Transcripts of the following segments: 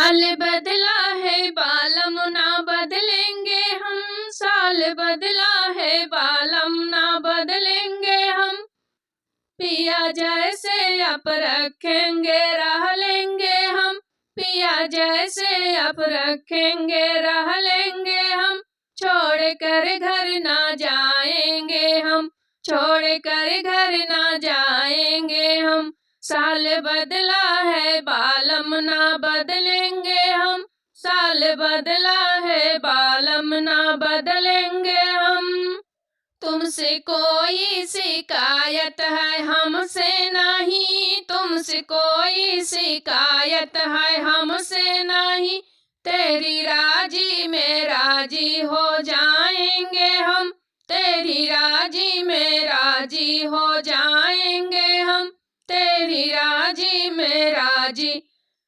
साल बदला है बालम ना बदलेंगे हम, साल बदला है बालम ना बदलेंगे हम। पिया जैसे आप रखेंगे रह लेंगे हम, पिया जैसे आप रखेंगे रह लेंगे हम। छोड़ कर घर ना जाएंगे हम, छोड़ कर घर ना जाएंगे हम। साल बदला है बालम ना बदलेंगे हम, साल बदला है बालम ना बदलेंगे हम। तुमसे कोई शिकायत है हमसे नहीं, तुमसे कोई शिकायत है हमसे नहीं। तेरी राजी में राजी हो जाएंगे हम, तेरी राजी में राजी हो जाएंगे हम। तेरी राजी में राजी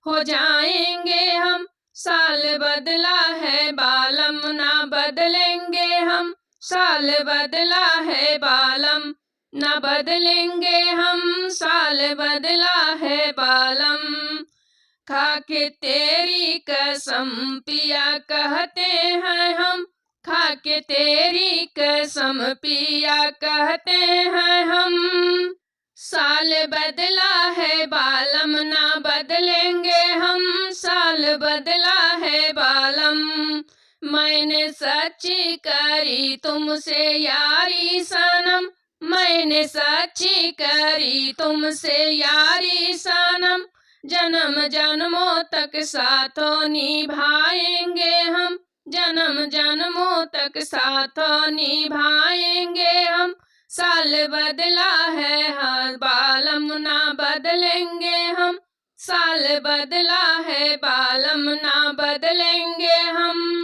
हो जाएंगे हम। साल बदला है बालम ना बदलेंगे हम, साल बदला है बालम ना बदलेंगे हम। साल बदला है बालम। खाके तेरी कसम पिया कहते हैं हम, खाके तेरी कसम पिया कहते हैं हम। साल बदला है बालम ना बदलेंगे हम, साल बदला है बालम। मैंने सच्ची करी तुमसे यारी सनम, मैंने सच्ची करी तुमसे यारी सनम। जन्म जन्मों तक साथों निभाएंगे हम, जन्म जन्मों तक साथों निभाएंगे हम। साल बदला है हर बालम ना बदलेंगे हम, साल बदला है बालम ना बदलेंगे हम।